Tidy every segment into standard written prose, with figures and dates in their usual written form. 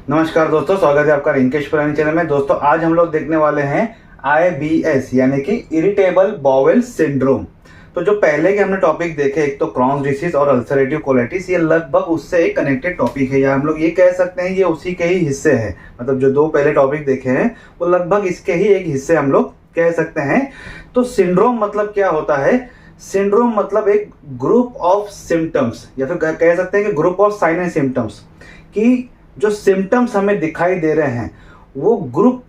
नमस्कार दोस्तों, स्वागत है आपका रिंकेश पुरानी चैनल में। दोस्तों आज हम लोग देखने वाले हैं IBS यानी कि इरिटेबल बाउल सिंड्रोम। तो जो पहले के हमने टॉपिक देखे, एक तो क्रॉन्स डिसीज और अल्सरेटिव कोलाइटिस, ये लगभग उससे एक कनेक्टेड टॉपिक है, या हम लोग ये कह सकते हैं ये उसी के ही हिस्से हैं। मतलब जो दो पहले टॉपिक देखे हैं वो लगभग इसके ही एक हिस्से हम लोग कह सकते हैं। तो सिंड्रोम मतलब क्या होता है? सिंड्रोम मतलब एक ग्रुप ऑफ सिम्टम्स, या फिर कह सकते हैं कि group of sine and symptoms, कि जो सिम्टम्स हमें दिखाई दे रहे हैं वो ग्रुप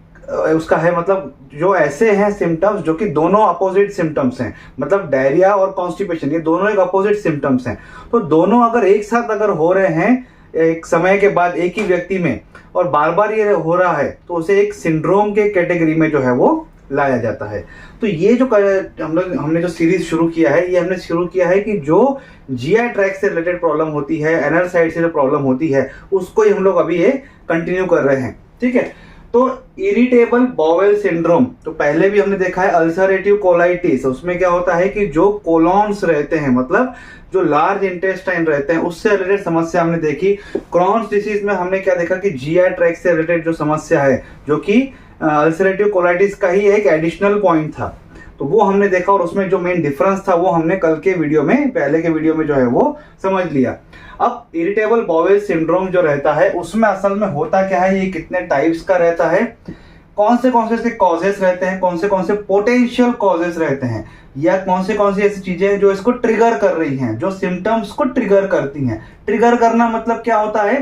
उसका है। मतलब जो ऐसे हैं सिम्टम्स जो कि दोनों अपोजिट सिम्टम्स हैं, मतलब डायरिया और कॉन्स्टिपेशन ये दोनों एक अपोजिट सिम्टम्स हैं। तो दोनों अगर एक साथ अगर हो रहे हैं एक समय के बाद एक ही व्यक्ति में और बार बार ये हो रहा है तो उसे एक सिंड्रोम के कैटेगरी में जो है वो लाया जाता है। तो ये जो हमने जो सीरीज शुरू किया है, ये हमने शुरू किया है कि जो जीआई ट्रैक्ट से रिलेटेड प्रॉब्लम होती है, एनल साइड से जो प्रॉब्लम होती है, उसको ही हम लोग अभी ये कंटिन्यू कर रहे हैं। ठीक है, तो इरिटेबल बाउल सिंड्रोम तो पहले भी हमने देखा है। अल्सरेटिव कोलाइटिस, उसमें क्या होता है कि जो कोलॉन्स रहते हैं, मतलब जो लार्ज इंटेस्टाइन रहते हैं, उससे रिलेटेड समस्या हमने देखी। क्रॉन्स डिसीज में हमने क्या देखा कि जीआई ट्रैक्ट से रिलेटेड जो समस्या है, जो कि अल्सरेटिव कोलाइटिस का ही एक एडिशनल पॉइंट था, तो वो हमने देखा और उसमें जो मेन डिफरेंस था वो हमने कल के वीडियो में, पहले के वीडियो में जो है वो समझ लिया। अब इरिटेबल बाउल सिंड्रोम जो रहता है उसमें असल में होता क्या है, ये कितने टाइप्स का रहता है, कौन से इसके कॉजेस रहते हैं, कौन से पोटेंशियल कॉजेस रहते हैं, या कौन सी ऐसी चीजें जो इसको ट्रिगर कर रही हैं, जो सिम्टम्स को ट्रिगर करती हैं। ट्रिगर करना मतलब क्या होता है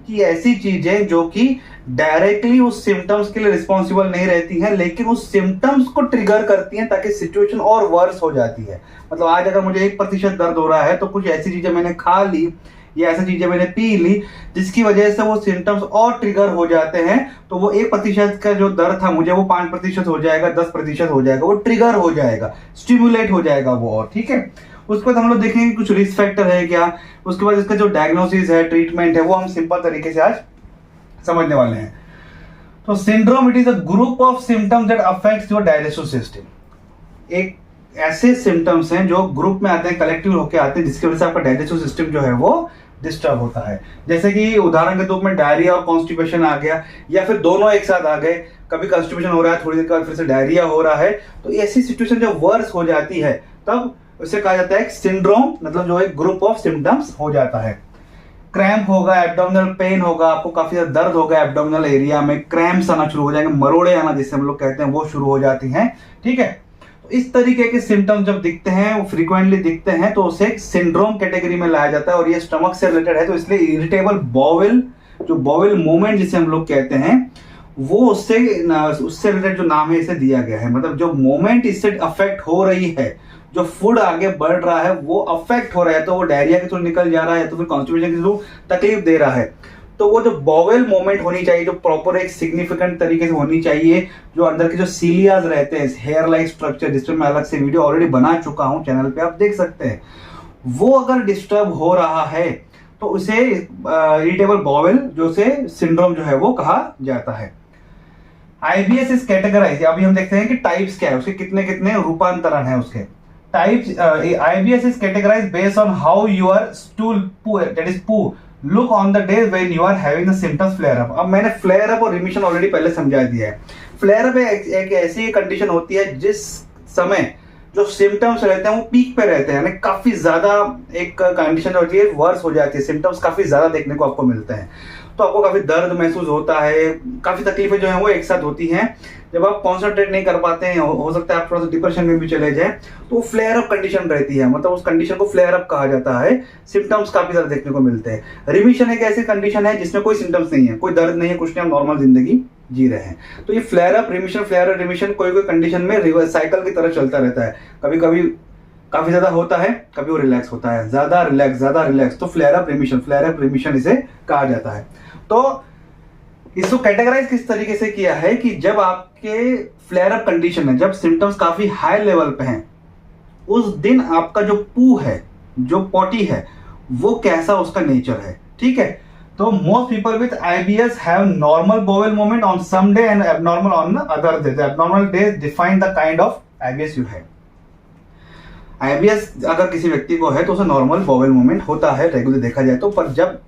कि ऐसी चीजें जो कि डायरेक्टली उस सिम्टम्स के लिए रिस्पॉन्सिबल नहीं रहती हैं, लेकिन उस सिम्टम्स को ट्रिगर करती हैं ताकि सिचुएशन और वर्स हो जाती है। मतलब आज अगर मुझे 1% दर्द हो रहा है तो कुछ ऐसी चीजें मैंने खा ली या ऐसी चीजें मैंने पी ली जिसकी वजह से वो सिम्टम्स और ट्रिगर हो जाते हैं, तो वो 1% का जो दर्द था मुझे वो 5% हो जाएगा, 10% हो जाएगा, वो ट्रिगर हो जाएगा, स्टिमुलेट हो जाएगा वो। और ठीक है, उसके बाद हम लोग देखेंगे कुछ रिस्क फैक्टर है क्या, उसके बाद इसका जो डायग्नोसिस है, ट्रीटमेंट है, वो हम सिंपल तरीके से आज समझने वाले हैं। तो syndrome it is a group of symptoms that affects your digestive system. एक ऐसे सिम्टम्स हैं जो ग्रुप में आते हैं, कलेक्टिव होकर आते हैं, जिसकी वजह से आपका डाइजेस्टिव सिस्टम जो है वो डिस्टर्ब होता है। जैसे कि उदाहरण के तौर में डायरिया और कॉन्स्टिपेशन आ गया, या फिर दोनों एक साथ आ गए। कभी कॉन्स्टिपेशन हो रहा है, थोड़ी देर बाद फिर से डायरिया हो रहा है, तो ऐसी सिचुएशन जब वर्स हो जाती है तब उसे कहा जाता है सिंड्रोम, मतलब जो एक ग्रुप ऑफ सिम्टम्स हो जाता है। क्रैम्प होगा, एब्डोमिनल पेन होगा, आपको काफी ज्यादा दर्द होगा एब्डोमिनल एरिया में, क्रैम्प्स आना शुरू हो जाएंगे, मरोड़े आना जिसे हम लोग कहते हैं, वो शुरू हो जाती हैं। ठीक है, तो इस तरीके के सिम्टम्स जब दिखते हैं, वो फ्रीक्वेंटली दिखते हैं, तो उसे एक सिंड्रोम कैटेगरी में लाया जाता है। और ये स्टमक से रिलेटेड है, तो इसलिए इरिटेबल बाउल, जो बाउल मूवमेंट जिसे हम लोग कहते हैं, वो उससे रिलेटेड जो नाम है इसे दिया गया है। मतलब जो मोमेंट इससे अफेक्ट हो रही है, जो फूड आगे बढ़ रहा है वो अफेक्ट हो रहा है, तो वो डायरिया के थ्रू निकल जा रहा है, तो फिर कॉन्स्टिपेशन के थ्रू तकलीफ दे रहा है, तो वो जो बाउल मूवमेंट होनी चाहिए, जो प्रॉपर एक सिग्निफिकेंट तरीके से होनी चाहिए, जो अंदर के जो सीलियाज रहते हैं, हेयर लाइक स्ट्रक्चर, जिसपे मैं अलग से वीडियो ऑलरेडी बना चुका हूं, चैनल पे आप देख सकते हैं, वो अगर डिस्टर्ब हो रहा है तो उसे इरिटेबल बाउल जो से सिंड्रोम जो है वो कहा जाता है। IBS इज कैटेगराइज, अभी हम देखते हैं कि टाइप्स क्या है, उसके कितने कितने रूपांतरण है उसके types. IBS is categorize based on how your stool poo, that is poo, look on the day when you are having the symptoms flare up. अब मैंने फ्लेयर अप और रिमिशन ऑलरेडी पहले समझा दिया है। फ्लेयर अप एक ऐसी condition होती है जिस समय जो सिम्टम्स रहते हैं वो पीक पे रहते हैं, यानी काफी ज्यादा एक कंडीशन होती है, वर्स हो जाती है, सिम्टम्स काफी ज्यादा देखने को आपको मिलते हैं, तो आपको काफी दर्द महसूस होता है, काफी तकलीफें जो है वो एक साथ होती हैं। जब आप कॉन्सेंट्रेट नहीं कर पाते हैं, हो सकता है आप थोड़ा सा डिप्रेशन में भी चले जाए, तो फ्लेयर अप कंडीशन रहती है, मतलब उस कंडीशन को फ्लेयर अप कहा जाता है। सिम्टम्स काफी ज्यादा देखने को मिलते हैं। रिमिशन एक ऐसी कंडीशन है जिसमें कोई सिम्टम्स नहीं है, कोई दर्द नहीं है, कुछ नहीं, हम नॉर्मल जिंदगी जी रहे हैं। तो ये flare up, remission, flare up, remission कोई कंडीशन में रिवर्स साइकिल की तरह चलता रहता है। कभी कभी काफी ज्यादा होता है, कभी वो रिलैक्स होता है, ज्यादा रिलैक्स, तो फ्लेयर अप रिमिशन इसे कहा जाता है। तो इसको कैटेगराइज किस तरीके से किया है कि जब आपके फ्लेयर अप कंडीशन है, जब सिम्टम्स काफी हाई लेवल पे हैं, उस दिन आपका जो पू है, जो पॉटी है, वो कैसा उसका नेचर है। ठीक है, तो most people with IBS have normal bowel movement on some day and abnormal on other day. Abnormal days define the kind of IBS you have. IBS अगर किसी व्यक्ति को है तो उसे नॉर्मल बाउल मूवमेंट होता है रेगुलर देखा जाए तो, पर जब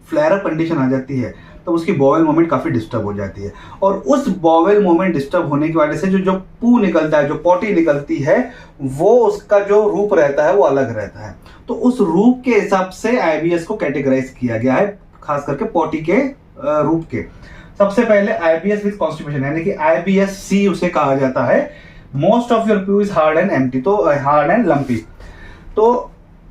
फ्लेयर अप कंडीशन आ जाती है तो उसकी बॉवेल मूवमेंट काफ़ी डिस्टर्ब हो जाती है। और उस बॉवेल मूवमेंट डिस्टर्ब होने की वजह से जो पू निकलता है, जो पॉटी निकलती है, वो उसका जो रूप रहता है वो अलग रहता है। तो उस रूप के हिसाब से आईबीएस को कैटेगराइज किया गया है, खास करके पॉटी के रूप के। सबसे पहले आईबीएस विद कॉन्स्टिपेशन, यानी कि आईबीएस सी उसे कहा जाता है। Most of your poo is hard and empty, तो हार्ड एंड लंपी। तो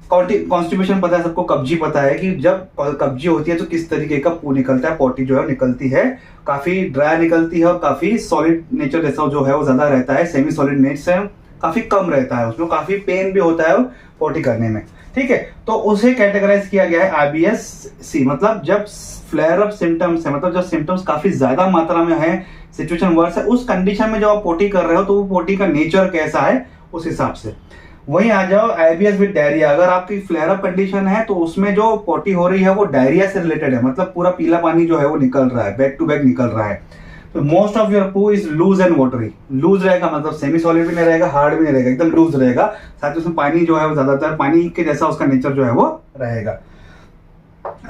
कॉन्स्टिपेशन पता है सबको, कब्जी पता है कि जब कब्जी होती है तो किस तरीके का पू निकलता है, पॉटी जो है निकलती है, काफी ड्राई निकलती है और काफी सॉलिड नेचर जैसा जो है वो ज्यादा रहता है, सेमी सॉलिड नेचर काफी कम रहता है, उसमें काफी पेन भी होता है पॉटी करने में, ठीक है। तो उसे कैटेगराइज किया गया है आईबीएस सी, मतलब जब फ्लेयर अप सिम्टम्स है, मतलब जब सिम्टम्स काफी ज्यादा मात्रा में है, सिचुएशन वर्स है, उस कंडीशन में जब आप पोटी कर रहे हो तो वो पोटी का नेचर कैसा है उस हिसाब से। वहीं आ जाओ आईबीएस विद डायरिया, अगर आपकी फ्लेयर अप कंडीशन है तो उसमें जो पोटी हो रही है वो डायरिया से रिलेटेड है, मतलब पूरा पीला पानी जो है वो निकल रहा है, बैक टू बैक निकल रहा है। तो most of your poo is loose and watery, loose रहेगा मतलब सेमी सॉलिड भी नहीं रहेगा, हार्ड भी नहीं रहेगा, एकदम लूज रहेगा, साथ ही उसमें पानी जो है वो ज्यादातर पानी के जैसा उसका नेचर जो है वो रहेगा।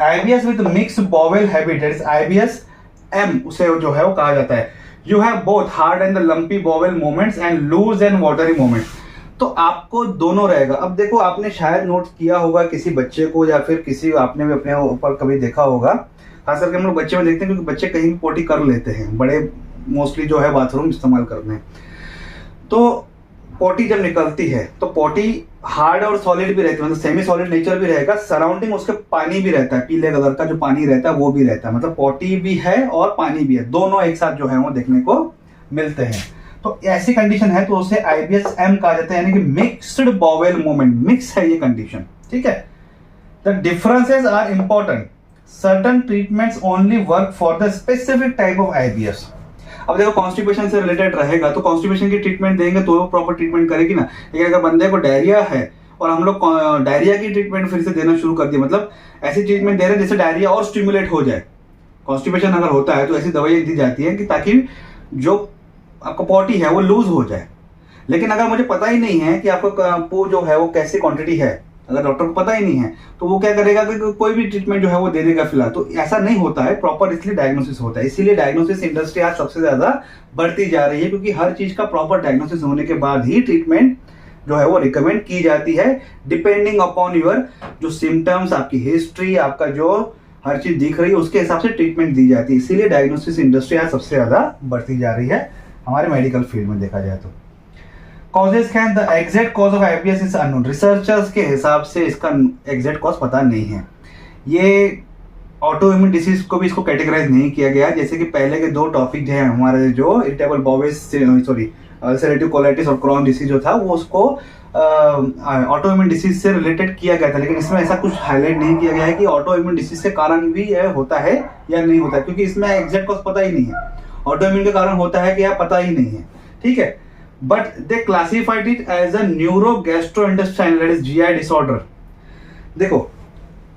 IBS with mix bowel habit, IBS M उसे जो है वो कहा जाता है। You have both hard and the lumpy bowel movements and loose and watery movements, तो आपको दोनों रहेगा। अब देखो, आपने शायद नोट किया होगा किसी बच्चे को, या फिर किसी आपने भी अपने ऊपर कभी देखा होगा, खास करके हम लोग बच्चे में देखते हैं क्योंकि बच्चे कहीं भी पोटी कर लेते हैं, बड़े मोस्टली जो है बाथरूम इस्तेमाल करते हैं। तो पोटी जब निकलती है तो पोटी हार्ड और सॉलिड भी रहती है, मतलब सेमी सॉलिड नेचर भी रहेगा, सराउंडिंग उसके पानी भी रहता है, पीले कलर का जो पानी रहता है वो भी रहता है, मतलब पोटी भी है और पानी भी है, दोनों एक साथ जो है वो देखने को मिलते हैं। तो ऐसी कंडीशन है तो उसे आईबीएस एम कहा जाता है, यानी कि मिक्स्ड बॉवेल मूवमेंट, मिक्स है ये कंडीशन, ठीक है। The differences are important, certain treatments only work for the specific type of IBS. अब देखो, कॉन्स्टिपेशन से रिलेटेड रहेगा तो कॉन्स्टिपेशन की ट्रीटमेंट देंगे तो वो प्रॉपर ट्रीटमेंट करेगी ना। लेकिन अगर बंदे को डायरिया है और हम लोग डायरिया की ट्रीटमेंट फिर से देना शुरू कर दिया, मतलब ऐसी ट्रीटमेंट दे रहे हैं जिससे डायरिया और स्टिमुलेट हो जाए, कॉन्स्टिपेशन अगर होता है तो ऐसी दवाई दी जाती है कि ताकि जो आपका पॉटी है वो लूज हो जाए। लेकिन अगर मुझे पता ही नहीं है कि आपका पू जो है वो कैसी क्वांटिटी है, अगर डॉक्टर को पता ही नहीं है तो वो क्या करेगा कि कोई भी ट्रीटमेंट जो है वो दे देगा फिलहाल। तो ऐसा नहीं होता है, प्रॉपर इसलिए डायग्नोसिस होता है। इसीलिए डायग्नोसिस इंडस्ट्री आज सबसे ज्यादा बढ़ती जा रही है, क्योंकि हर चीज का प्रॉपर डायग्नोसिस होने के बाद ही ट्रीटमेंट जो है वो रिकमेंड की जाती है, डिपेंडिंग अपॉन योर जो सिम्टम्स, आपकी हिस्ट्री, आपका जो हर चीज दिख रही है उसके हिसाब से ट्रीटमेंट दी जाती है। इसीलिए डायग्नोसिस इंडस्ट्री आज सबसे ज्यादा बढ़ती जा रही है हमारे मेडिकल फील्ड में देखा जाए तो। कॉजेस क्या है? The exact cause of IBS is unknown, researchers के हिसाब से इसका एग्जैक्ट कॉज पता नहीं है। ये ऑटो इम्यून डिसीज को भी इसको कैटेगराइज नहीं किया गया, जैसे कि पहले के दो टॉपिक जो है हमारे, जो इरिटेबल बॉवेल अल्सरेटिव कोलाइटिस और क्रॉन डिसीज जो था वो उसको ऑटो इम्यून डिसीज से रिलेटेड किया गया था। लेकिन इसमें ऐसा कुछ हाईलाइट नहीं किया गया है कि ऑटो इम्यून डिसीज के कारण भी यह होता है या नहीं होता है, क्योंकि इसमें एग्जैक्ट कॉज पता ही नहीं है। ऑटो इम्यून के कारण होता है कि यह पता ही नहीं है, ठीक है। But they classified it as a neuro gastrointestinal, that is GI disorder. देखो,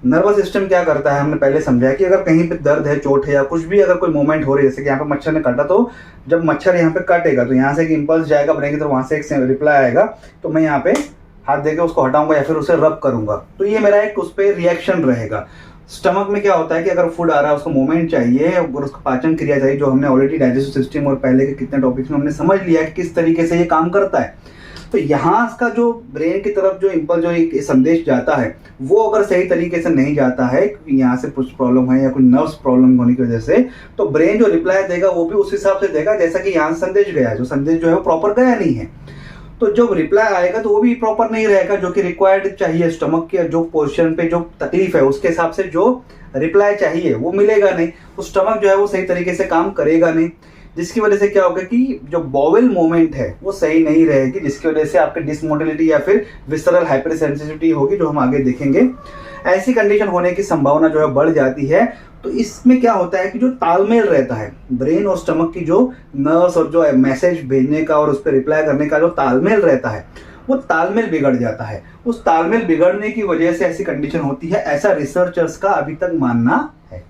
नर्वस सिस्टम क्या करता है, हमने पहले समझा कि अगर कहीं पे दर्द है, चोट है या कुछ भी अगर कोई मूवमेंट हो रही है, जैसे कि यहाँ पे मच्छर ने काटा, तो जब मच्छर यहाँ पे काटेगा तो यहाँ से एक इंपल्स जाएगा ब्रेन की तरफ, वहां से एक रिप्लाई आएगा, तो मैं यहाँ पे हाथ देकर उसको हटाऊंगा या फिर उसे रब करूंगा, तो ये मेरा एक उस पर रिएक्शन रहेगा। स्टमक में क्या होता है कि अगर फूड आ रहा है उसको मूवमेंट चाहिए और उसको पाचन क्रिया चाहिए, जो हमने ऑलरेडी डाइजेस्टिव सिस्टम और पहले के कितने टॉपिक्स में हमने समझ लिया है कि किस तरीके से ये काम करता है। तो यहाँ का जो ब्रेन की तरफ जो इम्पल्स, जो एक संदेश जाता है, वो अगर सही तरीके से नहीं जाता है, क्योंकि यहाँ से कुछ प्रॉब्लम है या कुछ नर्व्स प्रॉब्लम होने की वजह से, तो ब्रेन जो रिप्लाई देगा वो भी उस हिसाब से देगा जैसा कि यहाँ से संदेश गया है। जो संदेश जो है वो प्रॉपर गया नहीं है, तो जब रिप्लाई आएगा तो वो भी प्रॉपर नहीं रहेगा, जो कि रिक्वायर्ड चाहिए। स्टमक के जो पोजीशन पे जो तकलीफ है उसके हिसाब से जो रिप्लाई चाहिए वो मिलेगा नहीं, तो स्टमक जो है वो सही तरीके से काम करेगा नहीं, जिसकी वजह से क्या होगा कि जो बॉवेल मूवमेंट है वो सही नहीं रहेगी, जिसकी वजह से आपके डिसमोटिलिटी या फिर विसरल हाइपरसेंसिटिविटी होगी, जो हम आगे देखेंगे। ऐसी कंडीशन होने की संभावना जो है बढ़ जाती है। तो इसमें क्या होता है कि जो तालमेल रहता है ब्रेन और स्टमक की, जो नर्व्स और जो मैसेज भेजने का और उस पर रिप्लाई करने का जो तालमेल रहता है, वो तालमेल बिगड़ जाता है। उस तालमेल बिगड़ने की वजह से ऐसी कंडीशन होती है, ऐसा रिसर्चर्स का अभी तक मानना है।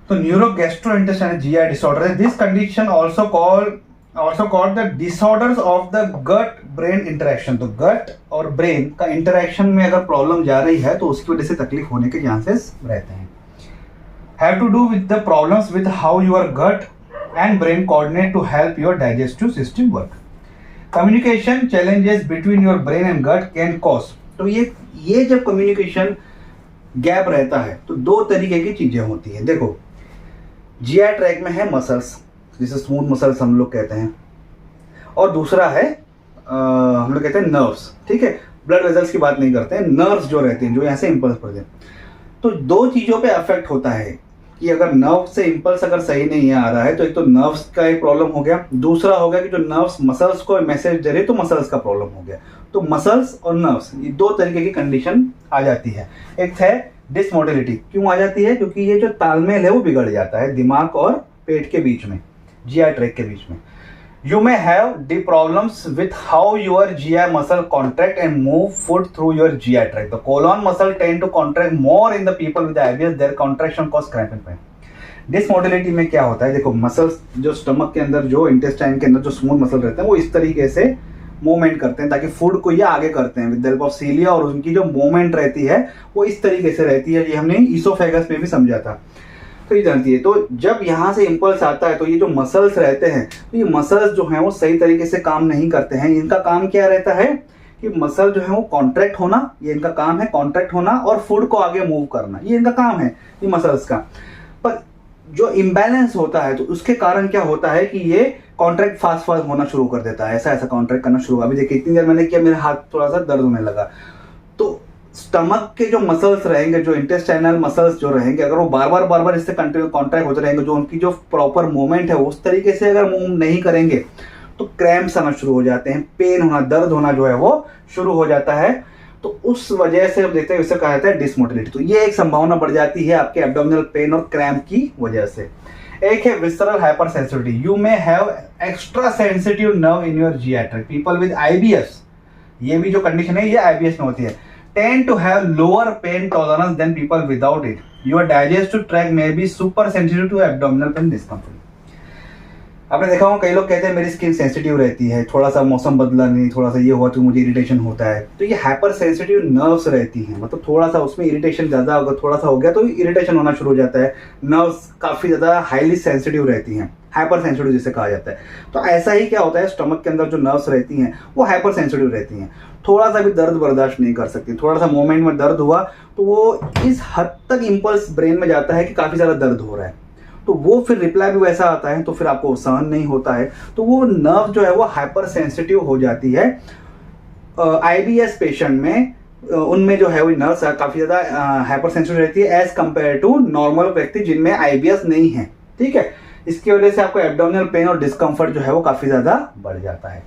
तो neurogastrointestinal GI disorder, this condition also called the disorders of the gut brain interaction. तो गट और ब्रेन का इंटरेक्शन में अगर प्रॉब्लम जा रही है तो उसकी वजह से तकलीफ होने के चांसेस रहते हैं। Have to do with the problems with how your gut and brain coordinate to help your digestive system work. Communication challenges between your brain and gut can cause. तो ये जब कम्युनिकेशन गैप रहता है तो दो तरीके की चीजें होती है। देखो, जीआई ट्रैक में है मसल्स, जिसे स्मूथ मसल्स हम लोग कहते हैं, और दूसरा है हम लोग कहते हैं नर्व्स। ठीक है, ब्लड वेजल्स की बात नहीं करते हैं, नर्व्स जो रहते हैं, जो यहाँ से इंपल्स पड़ते हैं। तो दो चीजों पे अफेक्ट होता है कि अगर नर्व से इंपल्स अगर सही नहीं आ रहा है तो एक तो नर्व्स का एक प्रॉब्लम हो गया, दूसरा हो गया कि जो नर्व्स मसल्स को मैसेज दे रहे तो मसल्स का प्रॉब्लम हो गया। तो मसल्स और नर्व्स, ये दो तरीके की कंडीशन आ जाती है। एक है डिसमोटिलिटी। क्यों आ जाती है? क्योंकि ये जो तालमेल है वो बिगड़ जाता है दिमाग और पेट के बीच में, जीआई ट्रैक के बीच में। You may have the problems with how your GI muscle contract and move food through your GI tract. The colon muscle tend to contract more in the people with IBS. Their contraction cause cramp and pain. डिसमोटिलिटी में क्या होता है? देखो, muscles जो stomach के अंदर, जो intestine के अंदर जो स्मूथ मसल रहते हैं, वो इस तरीके से मूवमेंट करते हैं ताकि फूड को ये आगे करते हैं विद द हेल्प ऑफ सीलिया, और उनकी जो मूवमेंट रहती है वो इस तरीके से रहती है। ये हमने ईसोफेगस में भी समझा था, तो ये जानती है। तो जब यहाँ से इंपल्स आता है तो ये जो मसल्स रहते हैं, तो ये मसल्स जो हैं वो सही तरीके से काम नहीं करते हैं। इनका काम क्या रहता है कि मसल जो है वो कॉन्ट्रैक्ट होना, ये इनका काम है, कॉन्ट्रैक्ट होना और फूड को आगे मूव करना, ये इनका काम है, ये मसल्स का। पर जो इम्बैलेंस होता है तो उसके कारण क्या होता है कि ये कॉन्ट्रैक्ट फास्ट फास्ट होना शुरू कर देता है, ऐसा ऐसा कॉन्ट्रैक्ट करना शुरू। अभी देखिए, इतनी देर मैंने किया, मेरे हाथ थोड़ा सा दर्द होने लगा। तो स्टमक के जो मसल्स रहेंगे, जो इंटेस्टाइनल मसल्स जो रहेंगे, अगर वो बार बार इससे कंटिन्यू कॉन्ट्रैक्ट होते रहेंगे, जो उनकी जो प्रॉपर मूवमेंट है उस तरीके से अगर मूव नहीं करेंगे तो क्रैम्प्स आना शुरू हो जाते हैं, पेन होना, दर्द होना जो है वो शुरू हो जाता है। तो उस वजह से देखते हैं, इसे कहा जाता है डिसमोटिलिटी। तो ये एक संभावना बढ़ जाती है आपके एब्डोमिनल पेन और क्रैम्प की वजह से। एक है visceral hyper sensitivity. You may have extra sensitive nerve in your GI tract. People with IBS, ये भी जो कंडीशन है ये आईबीएस में होती है, tend to have lower pain tolerance than people without it. Your digestive tract may be super sensitive to abdominal pain discomfort. आपने देखा होगा कई लोग कहते हैं मेरी स्किन सेंसिटिव रहती है, थोड़ा सा मौसम बदला नहीं, थोड़ा सा ये हुआ तो मुझे इरिटेशन होता है। तो ये हाइपर सेंसिटिव नर्व्स रहती हैं, मतलब थोड़ा सा उसमें इरिटेशन ज़्यादा होगा, थोड़ा सा हो गया तो इरिटेशन होना शुरू हो जाता है। नर्व्स काफ़ी ज़्यादा हाईली सेंसिटिव रहती हैं, हाइपर सेंसिटिव जिसे कहा जाता है। तो ऐसा ही क्या होता है, स्टमक के अंदर जो नर्व्स रहती हैं वो हाइपर सेंसिटिव रहती हैं, थोड़ा सा भी दर्द बर्दाश्त नहीं कर सकती। थोड़ा सा मोमेंट में दर्द हुआ तो वो इस हद तक इंपल्स ब्रेन में जाता है कि काफ़ी ज़्यादा दर्द हो रहा है, तो वो फिर रिप्लाई भी वैसा आता है, तो फिर आपको सहन नहीं होता है, तो वो नर्व जो है वो हाइपर सेंसिटिव हो जाती है। आईबीएस पेशेंट में उनमें जो है वो नर्व्स काफ़ी ज़्यादा हाइपर सेंसिटिव रहती है एज कंपेयर टू नॉर्मल व्यक्ति जिनमें आईबीएस नहीं है। ठीक है, इसकी वजह से आपको एब्डोमिनल पेन और डिस्कम्फर्ट जो है वो काफ़ी ज़्यादा बढ़ जाता है।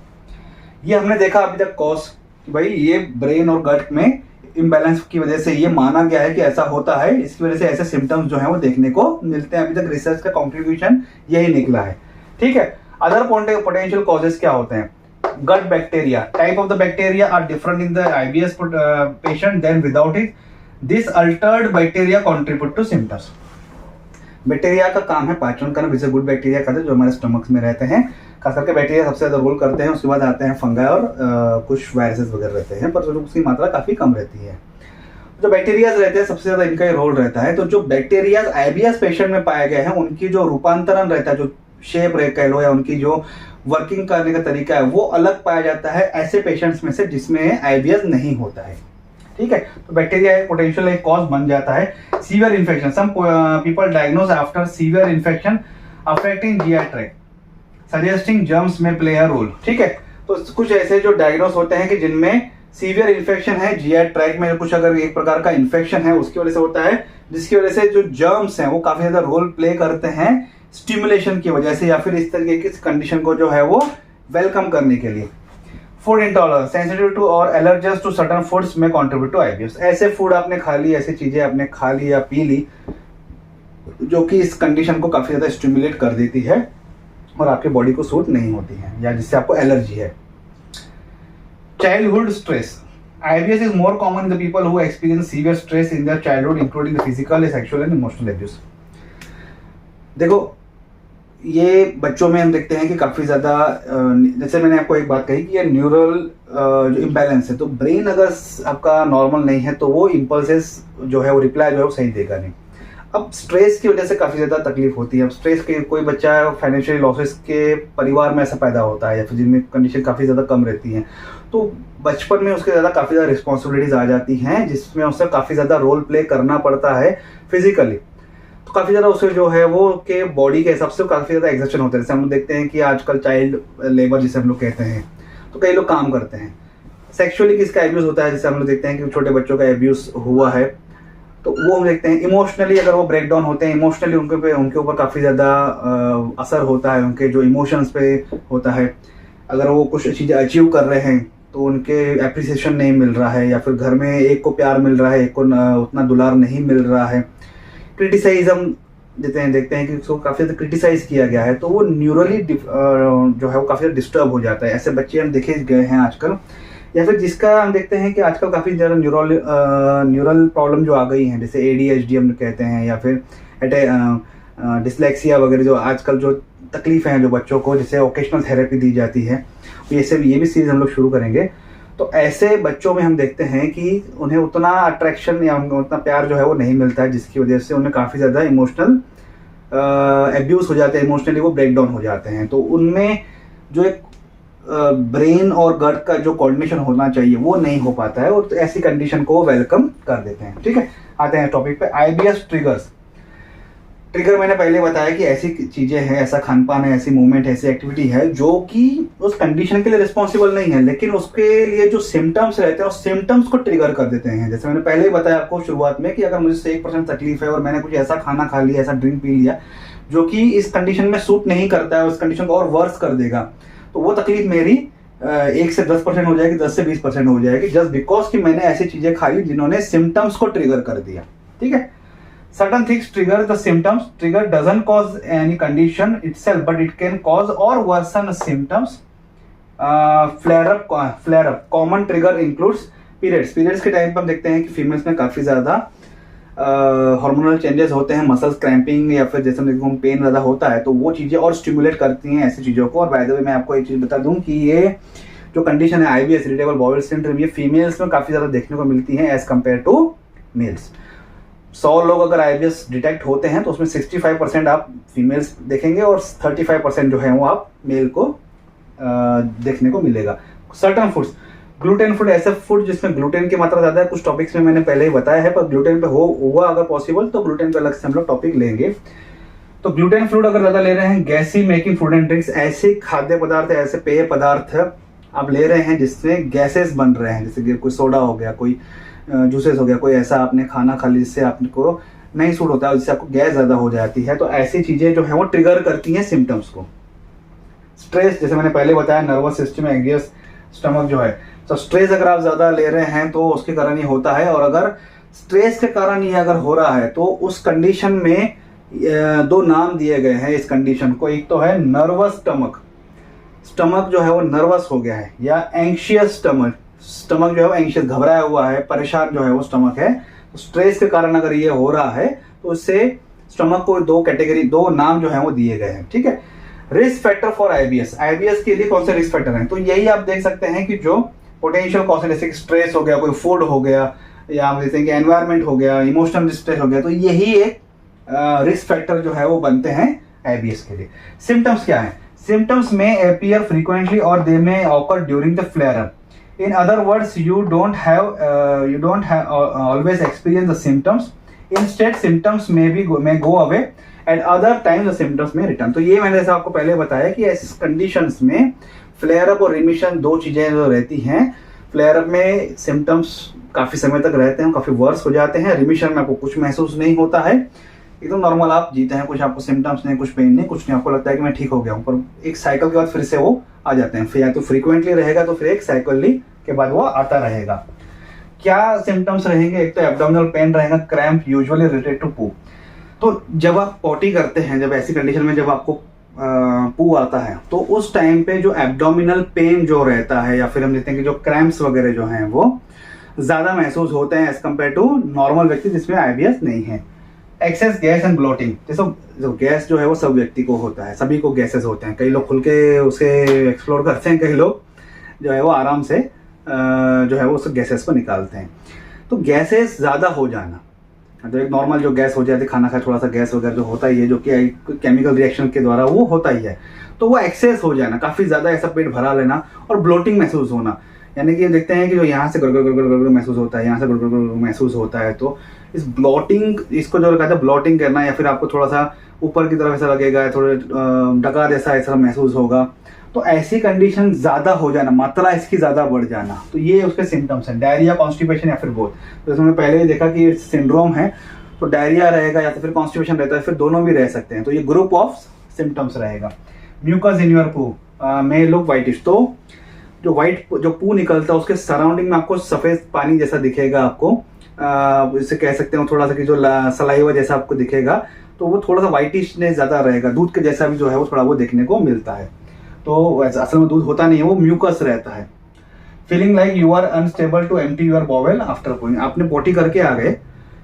ये हमने देखा अभी तक कॉज, भाई ये ब्रेन और गट में इम्बैलेंस की वजह से ये माना गया है कि ऐसा होता है, इसकी वजह से ऐसे सिम्टम्स जो हैं वो देखने को मिलते हैं। अभी तक रिसर्च का कंक्लूजन यही निकला है। ठीक है, अदर पोटेंशियल कॉजेस क्या होते हैं? Gut bacteria, type of the bacteria are different in the IBS patient than without it. This altered bacteria contribute to symptoms. Bacteria का काम है पाचन करना, जिसे गुड बैक्टीरिया कहते हैं, जो हमारे स्टमक में रहते हैं। खास करके बैक्टीरिया सबसे ज़्यादा रोल करते हैं, उसके बाद आते हैं फंगाई और कुछ वायरसेस वगैरह रहते हैं, पर उसकी मात्रा काफ़ी कम रहती है। जो बैक्टीरियाज रहते हैं सबसे ज़्यादा इनका ही रोल रहता है। तो जो बैक्टीरियाज आईबीएस पेशेंट में पाए गए हैं उनकी जो रूपांतरण रहता है, जो शेप रहे कह लो, या उनकी जो वर्किंग करने का तरीका है वो अलग पाया जाता है ऐसे पेशेंट्स में से जिसमें आईबीएस नहीं होता है। ठीक है, तो बैक्टीरिया एक पोटेंशियल एक कॉज बन जाता है। Severe infection, some people diagnose after severe infection affecting GI tract suggesting germs may play a role. ठीक है, तो कुछ ऐसे जो डायग्नोज होते हैं कि जिनमें सीवियर इन्फेक्शन है, जीआई ट्रैक्ट में कुछ अगर एक प्रकार का इन्फेक्शन है उसकी वजह से होता है, जिसकी वजह से जो जर्म्स हैं वो काफी ज्यादा रोल प्ले करते हैं स्टिमुलेशन की वजह से, या फिर इस तरीके की कंडीशन को जो है वो वेलकम करने के लिए। फूड इंटॉलरेंस, सेंसिटिव टू और एलर्जियस टू सर्टेन फूड्स में कंट्रीब्यूट टू आईबीएस। ऐसे फूड आपने खा ली, ऐसी चीजें आपने खा ली या पी ली जो कि इस कंडीशन को काफी ज्यादा स्टिमुलेट कर देती है और आपके बॉडी को सूट नहीं होती है, या जिससे आपको एलर्जी है। Childhood stress, IBS is more common in the people who experience severe stress in their childhood, including the physical, sexual and emotional abuse. देखो, ये बच्चों में हम देखते हैं कि काफ़ी ज़्यादा, जैसे मैंने आपको एक बात कही कि ये न्यूरल जो इम्बैलेंस है, तो ब्रेन अगर आपका नॉर्मल नहीं है तो वो इम्पल्सेस जो है वो रिप्लाई जो है वो सही देगा नहीं। अब स्ट्रेस की वजह से काफ़ी ज़्यादा तकलीफ होती है। अब स्ट्रेस के कोई बच्चा फाइनेंशियल लॉसेस के परिवार में ऐसा पैदा होता है या फिर जिनमें कंडीशन काफ़ी ज़्यादा कम रहती है, तो बचपन में उसके ज़्यादा काफ़ी ज़्यादा रिस्पॉन्सिबिलिटीज़ आ जाती हैं, जिसमें उसे काफ़ी ज़्यादा रोल प्ले करना पड़ता है फिजिकली। तो काफ़ी ज़्यादा उसे जो है वो के बॉडी के हिसाब से काफ़ी ज़्यादा एग्जर्शन होता है। जैसे हम लोग देखते हैं कि आजकल चाइल्ड लेबर जिसे हम लोग कहते हैं, तो कई लोग काम करते हैं। सेक्सुअली किसका एब्यूज़ होता है, जैसे हम लोग देखते हैं कि छोटे बच्चों का एब्यूज़ हुआ है, तो वो हम देखते हैं। इमोशनली अगर वो ब्रेक डाउन होते हैं, इमोशनली उनके ऊपर काफ़ी ज़्यादा असर होता है, उनके जो इमोशंस पे होता है। अगर वो कुछ चीज़ें अचीव कर रहे हैं तो उनके एप्रिसिएशन नहीं मिल रहा है, या फिर घर में एक को प्यार मिल रहा है, एक को उतना दुलार नहीं मिल रहा है। क्रिटिसाइज्म देखते हैं कि उसको काफ़ी ज़्यादा क्रिटिसाइज किया गया है, तो वो न्यूरली जो है वो काफ़ी ज़्यादा डिस्टर्ब हो जाता है। ऐसे बच्चे हम देखे गए हैं आजकल। या फिर जिसका हम देखते हैं कि आजकल काफ़ी ज़्यादा न्यूरल प्रॉब्लम जो आ गई हैं, जैसे ADHD हम कहते हैं, या फिर डिसलेक्सिया वगैरह, जो आजकल जो तकलीफ़ हैं जो बच्चों को, जिसे ओकेशनल थेरेपी दी जाती है, ये भी सीरीज़ हम लोग शुरू करेंगे। तो ऐसे बच्चों में हम देखते हैं कि उन्हें उतना अट्रैक्शन या उतना प्यार जो है वो नहीं मिलता है, जिसकी वजह से उन्हें काफ़ी ज़्यादा इमोशनल एब्यूज़ हो जाते हैं, इमोशनली वो ब्रेक डाउन हो जाते हैं। तो उनमें जो एक ब्रेन और गट का जो कोऑर्डिनेशन होना चाहिए वो नहीं हो पाता है, और तो ऐसी कंडीशन को वेलकम कर देते हैं। ठीक है, आते हैं टॉपिक पे। IBS triggers. ट्रिगर मैंने पहले बताया कि ऐसी चीज़ें हैं, ऐसा खान पान है, ऐसी मूवमेंट, ऐसी एक्टिविटी है जो कि उस कंडीशन के लिए रिस्पॉन्सिबल नहीं है, लेकिन उसके लिए जो सिम्टम्स रहते हैं उस सिम्टम्स को ट्रिगर कर देते हैं। जैसे मैंने पहले ही बताया आपको शुरुआत में कि अगर मुझे 1% तकलीफ है और मैंने कुछ ऐसा खाना खा लिया, ऐसा ड्रिंक पी लिया जो कि इस कंडीशन में सूट नहीं करता है, उस कंडीशन को और वर्स कर देगा, तो वो तकलीफ मेरी 1 से 10% हो जाएगी, 10 से 20% हो जाएगी, जस्ट बिकॉज कि मैंने ऐसी चीज़ें खाई जिन्होंने सिम्टम्स को ट्रिगर कर दिया। ठीक है, certain things trigger the symptoms. Trigger doesn't cause any condition itself, but it can cause or worsen symptoms. Flare up common trigger includes periods के टाइम पर हम देखते हैं कि फीमेल्स में काफ़ी ज़्यादा हार्मोनल चेंजेस होते हैं, मसल्स क्रैम्पिंग या फिर जैसे हम पेन ज़्यादा होता है, तो वो चीज़ें और स्टिमुलेट करती हैं ऐसी चीज़ों को। और बाय द वे मैं आपको एक चीज़ बता दूं कि ये जो कंडीशन है IBS इरिटेबल बाउल सिंड्रोम, ये फीमेल्स में काफ़ी ज़्यादा देखने को मिलती है एज कम्पेयर टू मेल्स। 100 लोग अगर IBS डिटेक्ट होते हैं तो उसमें 65% आप फीमेल्स देखेंगे और 35% जो है वो आप मेल को देखने को मिलेगा। सर्टन फूड्स, ग्लूटेन फूड, ऐसे फूड जिसमें ग्लूटेन की मात्रा ज़्यादा है, कुछ टॉपिक्स में मैंने पहले ही बताया है, पर ग्लूटेन पे हुआ अगर पॉसिबल तो ग्लूटेन पे अलग से हम लोग टॉपिक लेंगे। तो ग्लूटेन फूड अगर ज़्यादा ले रहे हैं, गैसी मेकिंग फूड एंड ड्रिंक्स, ऐसे खाद्य पदार्थ, ऐसे पेय पदार्थ आप ले रहे हैं जिसमें गैसेस बन रहे हैं, जैसे कि कोई सोडा हो गया, कोई जूसेस हो गया, कोई ऐसा आपने खाना खा लिया जिससे आपको नहीं सूट होता है, जिससे आपको गैस ज़्यादा हो जाती है, तो ऐसी चीज़ें जो है वो ट्रिगर करती हैं सिम्टम्स को। स्ट्रेस, जैसे मैंने पहले बताया, नर्वस सिस्टम, एंग्जियस स्टमक जो है, तो स्ट्रेस अगर आप ज़्यादा ले रहे हैं तो उसके कारण ये होता है। और अगर स्ट्रेस के कारण ये अगर हो रहा है तो उस कंडीशन में 2 नाम दिए गए हैं इस कंडीशन को। एक तो है नर्वस स्टमक, स्टमक जो है वो नर्वस हो गया है, या एंग्शियस स्टमक, स्टमक जो है वो एंग्शियस, घबराया हुआ है, परेशान जो है वो स्टमक है। तो स्ट्रेस के कारण अगर ये हो रहा है तो उससे स्टमक को 2 नाम जो है वो दिए गए हैं। ठीक है, रिस्क फैक्टर फॉर IBS के लिए कौन से रिस्क फैक्टर हैं, तो यही आप देख सकते हैं कि जो पोटेंशियल कॉज, जैसे स्ट्रेस हो गया, कोई फूड हो गया, या आप जैसे कि एनवायरनमेंट हो गया, इमोशनल डिस्ट्रेस हो गया, तो यही एक रिस्क फैक्टर जो है वो बनते हैं IBS के लिए। सिम्टम्स क्या है, सिम्टम्स में अपीयर फ्रीक्वेंटली और they may occur during the flare up. In other words, you don't have always experience the symptoms. Instead, symptoms may go away. At other times, the symptoms may return. तो ये मैंने जैसे आपको पहले बताया कि ऐसी कंडीशंस में फ्लेयर अप और रिमिशन 2 चीज़ें जो रहती हैं। फ्लेयर अप में सिम्टम्स काफ़ी समय तक रहते हैं, काफ़ी वर्स हो जाते हैं। रिमिशन में आपको कुछ महसूस नहीं होता है, एकदम नॉर्मल आप जीते हैं, कुछ आपको सिम्टम्स नहीं, कुछ पेन नहीं, कुछ नहीं, आपको लगता है कि मैं ठीक हो गया हूँ, पर एक साइकिल के बाद फिर से वो आ जाते हैं। फिर या तो फ्रीक्वेंटली रहेगा तो फिर एक साइकिल के बाद वो आता रहेगा। क्या सिम्टम्स रहेंगे, एक तो एब्डोमिनल पेन रहेगा, क्रैम्प यूजुअली रिलेटेड टू पू। तो जब आप पॉटी करते हैं, जब ऐसी कंडीशन में जब आपको पू आता है, तो उस टाइम पे जो एब्डोमिनल पेन जो रहता है, या फिर हम देखते हैं कि जो क्रैम्प्स वगैरह जो हैं वो ज़्यादा महसूस होते हैं एज कम्पेयर टू नॉर्मल व्यक्ति जिसमें IBS नहीं है। एक्सेस गैस एंड ब्लोटिंग, जैसे जो गैस जो है वो सब व्यक्ति को होता है, सभी को गैसेस होते हैं, कई लोग खुल के उसे एक्सप्लोर करते हैं, कई लोग जो है वो आराम से जो है वो उस गैसेस को निकालते हैं। तो गैसेस ज़्यादा हो जाना, तो एक नॉर्मल जो गैस हो जाती है खाना खाए थोड़ा सा गैस वगैरह जो होता ही है, जो कि केमिकल रिएक्शन के द्वारा वो होता ही है, तो वो एक्सेस हो जाना, काफ़ी ज़्यादा ऐसा पेट भरा लेना और ब्लोटिंग महसूस होना, यानी कि देखते हैं कि जो यहाँ से गड़गड़ गड़गड़ गड़गड़ महसूस होता है, यहाँ से गड़गड़ गड़गड़ महसूस होता है, तो इस ब्लोटिंग, इसको जो कहते हैं ब्लोटिंग करना, या फिर आपको थोड़ा सा ऊपर की तरफ ऐसा लगेगा, थोड़े डकार जैसा ऐसा महसूस होगा, तो ऐसी कंडीशन ज़्यादा हो जाना, मात्रा इसकी ज़्यादा बढ़ जाना, तो ये उसके सिम्टम्स हैं, डायरिया, कॉन्स्टिपेशन या फिर बोथ। तो इसमें पहले ही देखा कि सिंड्रोम है तो डायरिया रहेगा या तो फिर कॉन्स्टिपेशन रहता है, फिर दोनों भी रह सकते हैं, तो ये ग्रुप ऑफ सिम्टम्स रहेगा। म्यूकस इन योर पू में लुक वाइटिश, तो जो वाइट जो पू निकलता है उसके सराउंडिंग में आपको सफ़ेद पानी जैसा दिखेगा, आपको इसे कह सकते हो थोड़ा सा कि जो सलाइवा जैसा आपको दिखेगा, तो वो थोड़ा सा वाइटिशनेस ज़्यादा रहेगा, दूध के जैसा भी जो है वो थोड़ा वो देखने को मिलता है, तो असल में दूध होता नहीं है, वो म्यूकस रहता है। Feeling like you are unstable to empty your bowel after pooing, आपने पोटी करके आ गए,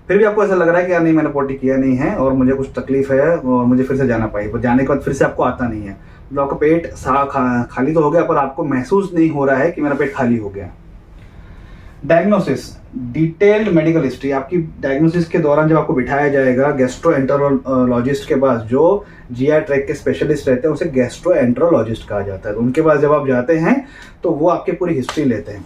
फिर भी आपको ऐसा लग रहा है कि यार नहीं मैंने पोटी किया नहीं है और मुझे कुछ तकलीफ है और मुझे फिर से जाना पाएगा, जाने के बाद फिर से आपको आता नहीं है, तो आपका पेट खाली तो हो गया पर आपको महसूस नहीं हो रहा है कि मेरा पेट खाली हो गया। डायग्नोसिस, डिटेल्ड मेडिकल हिस्ट्री, आपकी डायग्नोसिस के दौरान जब आपको बिठाया जाएगा गैस्ट्रोएंटेरोलॉजिस्ट के पास, जो जीआई ट्रैक के स्पेशलिस्ट रहते हैं उसे गैस्ट्रोएंटेरोलॉजिस्ट कहा जाता है, तो उनके पास जब आप जाते हैं तो वो आपकी पूरी हिस्ट्री लेते हैं,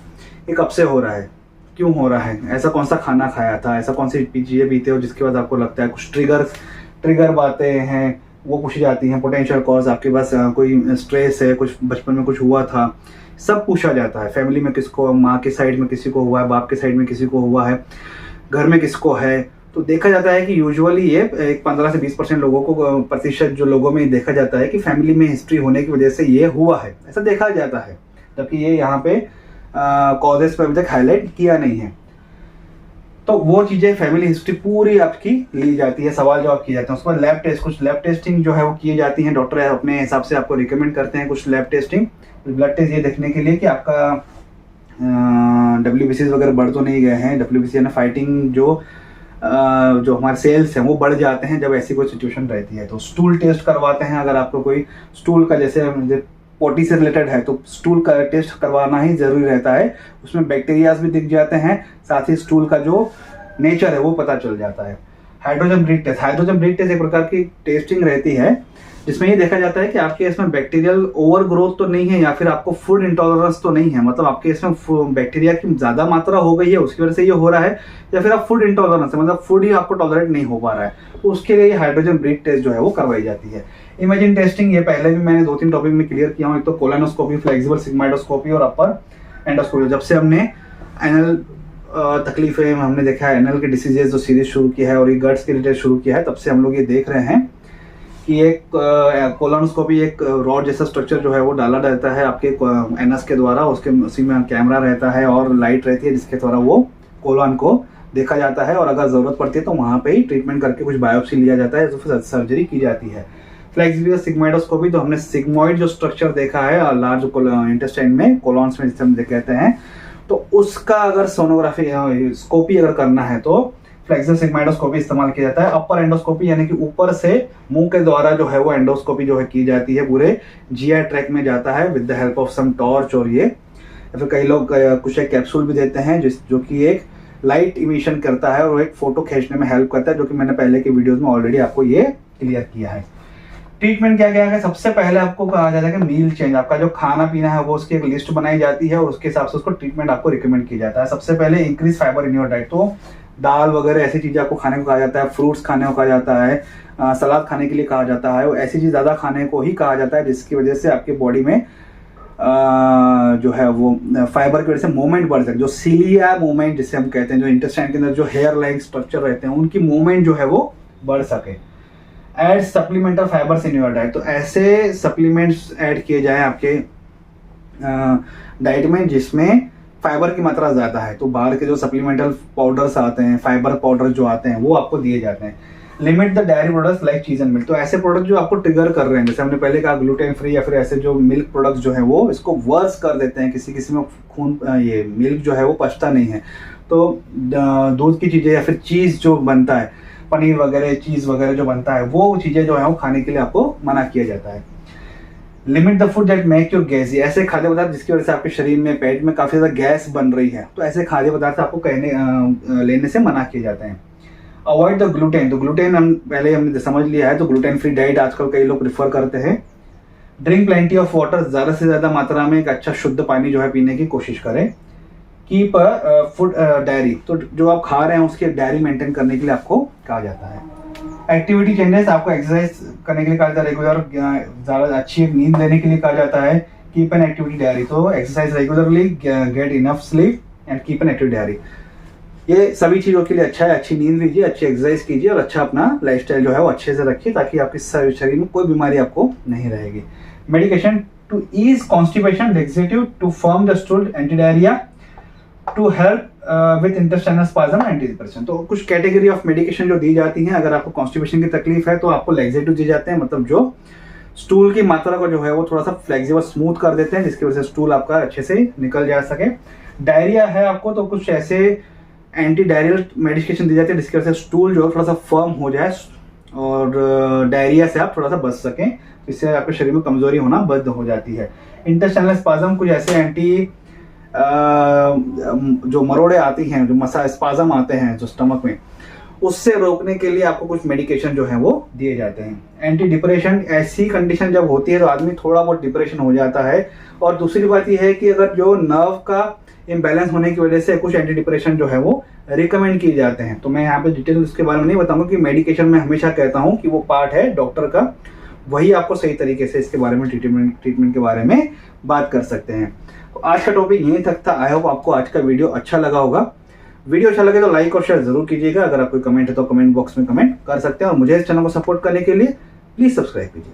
ये कब से हो रहा है, क्यों हो रहा है, ऐसा कौन सा खाना खाया था, ऐसा कौन सी चीज़ें पीते हो जिसके बाद आपको लगता है, कुछ ट्रिगर बातें हैं वो पूछी जाती हैं, पोटेंशियल कॉज, आपके पास कोई स्ट्रेस है, कुछ बचपन में कुछ हुआ था, सब पूछा जाता है, फैमिली में किसको, माँ के साइड में किसी को हुआ है, बाप के साइड में किसी को हुआ है, घर में किसको है, तो देखा जाता है कि यूजुअली ये एक 15 से 20% लोगों को, प्रतिशत जो लोगों में देखा जाता है कि फैमिली में हिस्ट्री होने की वजह से ये हुआ है, ऐसा देखा जाता है, जबकि ये यहाँ पे कॉजेस पर अभी तक हाईलाइट किया नहीं है। तो वो चीज़ें फैमिली हिस्ट्री पूरी आपकी ली जाती है, सवाल जवाब किए जाते हैं, उसके बाद लैब टेस्ट, कुछ लैब टेस्टिंग जो है वो की जाती है, डॉक्टर अपने हिसाब से आपको रिकमेंड करते हैं कुछ लैब टेस्टिंग, ब्लड टेस्ट ये देखने के लिए कि आपका WBCs वगैरह बढ़ तो नहीं गए हैं, WBC यानी फाइटिंग जो हमारे सेल्स हैं वो बढ़ जाते हैं जब ऐसी कोई सिचुएशन रहती है, तो स्टूल टेस्ट करवाते हैं, अगर आपको कोई स्टूल का जैसे पोटी से रिलेटेड है तो स्टूल का टेस्ट करवाना ही जरूरी रहता है, उसमें बैक्टीरियाज भी दिख जाते हैं, साथ ही स्टूल का जो नेचर है वो पता चल जाता है। Hydrogen breath test, hydrogen breath test एक प्रकार की टेस्टिंग रहती है जिसमें ये देखा जाता है कि आपके इसमें बैक्टीरियल ओवर ग्रोथ तो नहीं है या फिर आपको फूड इंटॉलरेंस तो नहीं है, मतलब आपके इसमें बैक्टीरिया की ज्यादा मात्रा हो गई है उसकी वजह से ये हो रहा है, या फिर आप फूड इंटॉलरेंस है, मतलब फूड ही आपको टॉलरेट नहीं हो पा रहा है, तो उसके लिए हाइड्रोजन ब्रीथ टेस्ट जो है वो करवाई जाती है। इमेजिंग टेस्टिंग, ये पहले भी मैंने 2-3 टॉपिक में क्लियर किया हूँ, एक तो कोलोनोस्कोपी, फ्लेक्सिबल सिग्माइडोस्कोपी और अपर एंडोस्कोपी। जब से हमने एनल तकलीफें हमने देखा है, एनल के डिसीजेज जो सीरीज शुरू किया है और ये गट्स के रिलेटेड शुरू किया है, तब से हम लोग ये देख रहे हैं कि एक कोलोनोस्कोपी, एक रॉड जैसा स्ट्रक्चर जो है वो डाला रहता है आपके एनस के द्वारा, उसके उसी में कैमरा रहता है और लाइट रहती है जिसके द्वारा वो कोलन को देखा जाता है, और अगर जरूरत पड़ती है तो वहाँ पे ही ट्रीटमेंट करके कुछ बायोप्सी लिया जाता है, तो फिर सर्जरी की जाती है। फ्लेक्सिबल सिग्माइडोस्कोपी, तो हमने सिग्मॉइड जो स्ट्रक्चर देखा है लार्ज इंटेस्टाइन में, कोलॉन्स में जिसे हम कहते हैं, तो उसका अगर सोनोग्राफी स्कोपी अगर करना है तो फ्लेक्सिबल सिग्माइडोस्कोपी इस्तेमाल किया जाता है। अपर एंडोस्कोपी यानी कि ऊपर से मुंह के द्वारा जो है वो एंडोस्कोपी जो है की जाती है, पूरे जीआई ट्रैक में जाता है with the help of some torch, और ये या फिर कई लोग कुछ एक कैप्सूल भी देते हैं जो कि एक लाइट इमिशन करता है और एक फोटो खींचने में हेल्प करता है, जो कि मैंने पहले के वीडियोस में ऑलरेडी आपको ये क्लियर किया है। ट्रीटमेंट क्या क्या है, सबसे पहले आपको कहा जाता है कि मील चेंज, आपका जो खाना पीना है वो उसकी एक लिस्ट बनाई जाती है और उसके हिसाब से उसको ट्रीटमेंट आपको रिकमेंड किया जाता है। सबसे पहले increase fibre in your diet, तो दाल वगैरह ऐसी चीजें आपको खाने को कहा जाता है, फ्रूट्स खाने को कहा जाता है, सलाद खाने के लिए कहा जाता है, वो ऐसी चीज ज्यादा खाने को ही कहा जाता है जिसकी वजह से आपकी बॉडी में जो है वो फाइबर की वजह से मूवमेंट बढ़ सके, जो सीलिया मूवमेंट जिसे हम कहते हैं, जो इंटेस्टाइन के अंदर जो हेयर लाइन स्ट्रक्चर रहते हैं उनकी मूवमेंट जो है वो बढ़ सके। Add supplemental fibres in your diet, तो ऐसे सप्लीमेंट्स ऐड किए जाए आपके डाइट में जिसमें फाइबर की मात्रा ज़्यादा है, तो बाहर के जो सप्लीमेंटल पाउडर्स आते हैं, फाइबर पाउडर जो आते हैं वो आपको दिए जाते हैं। Limit the diary products like चीज एंड मिल्क, तो ऐसे प्रोडक्ट जो आपको ट्रिगर कर रहे हैं, जैसे हमने पहले कहा ग्लूटेन फ्री या फिर ऐसे जो मिल्क प्रोडक्ट्स जो है वो इसको वर्स कर देते हैं, किसी किसी में खून ये मिल्क जो है वो पचता नहीं है, तो दूध की चीज़ें या फिर चीज़ जो बनता है, पनीर वगैरह चीज़ वगैरह जो बनता है वो चीज़ें जो है वो खाने के लिए आपको मना किया जाता है। Limit the food that make your gassy, ऐसे खाद्य पदार्थ जिसकी वजह से आपके शरीर में पेट में काफ़ी ज़्यादा गैस बन रही है, तो ऐसे खाद्य पदार्थ आपको लेने से मना किए जाते हैं। अवॉइड द ग्लूटेन, तो ग्लूटेन हम पहले हमने समझ लिया है, तो ग्लूटेन फ्री डाइट आजकल कई लोग प्रिफर करते हैं। ड्रिंक प्लेंटी ऑफ वाटर, ज्यादा से ज्यादा मात्रा में एक अच्छा शुद्ध पानी जो है पीने की कोशिश करें। कीप फूड डायरी, तो जो आप खा रहे हैं उसकी डायरी मेंटेन करने के लिए आपको कहा जाता है। एक्टिविटी चेंजेस, आपको एक्सरसाइज करने के लिए कहा जाता है, रेगुलर ज्यादा अच्छी नींद लेने के लिए कहा जाता है। कीप एन एक्टिविटी डायरी, तो exercise regularly, get enough sleep and keep an activity diary. ये सभी चीजों के लिए अच्छा है, अच्छी नींद लीजिए, अच्छी एक्सरसाइज कीजिए और अच्छा अपना लाइफस्टाइल जो है वो अच्छे से रखिए ताकि आपके शरीर में कोई बीमारी आपको नहीं रहेगी। Medication to ease constipation, laxative to firm the stool, anti diarrhoea, to help with intestinal spasm, anti depression. तो कुछ कैटेगरी ऑफ मेडिकेशन जो दी जाती हैं, अगर आपको कॉन्स्टिपेशन की तकलीफ है तो आपको लेक्सेटिव दिए जाते हैं, मतलब जो स्टूल की मात्रा को जो है वो थोड़ा सा फ्लेक्सिबल स्मूथ कर देते हैं जिसकी वजह से स्टूल आपका अच्छे से निकल जा सके। डायरिया है आपको तो कुछ ऐसे एंटी डायरियल मेडिकेशन दी जाती है जिसकी वजह से स्टूल जो है थोड़ा सा फर्म हो जाए और डायरिया से आप थोड़ा सा बच सकें, इससे आपके शरीर में कमजोरी होना बंद हो जाती है। इंटेस्टाइनल स्पाज्म, कुछ ऐसे एंटी जो मरोड़े आती हैं, जो स्पाज्म आते हैं जो स्टमक में, उससे रोकने के लिए आपको कुछ मेडिकेशन जो है वो दिए जाते हैं। एंटी डिप्रेशन, ऐसी कंडीशन जब होती है तो आदमी थोड़ा बहुत डिप्रेशन हो जाता है। और दूसरी बात यह है कि अगर जो नर्व का इम्बैलेंस होने की वजह से कुछ एंटी डिप्रेशन जो है वो रिकमेंड किए जाते हैं। तो मैं यहाँ पे डिटेल इसके बारे में नहीं बताऊंगा कि मेडिकेशन में हमेशा कहता हूँ कि वो पार्ट है डॉक्टर का, वही आपको सही तरीके से इसके बारे में ट्रीटमेंट के बारे में बात कर सकते हैं। तो आज का टॉपिक यहीं तक था। आई होप आपको आज का वीडियो अच्छा लगा होगा। वीडियो अच्छा लगे तो लाइक और शेयर जरूर कीजिएगा। अगर आप कोई कमेंट है तो कमेंट बॉक्स में कमेंट कर सकते हैं और मुझे इस चैनल को सपोर्ट करने के लिए प्लीज सब्सक्राइब कीजिए।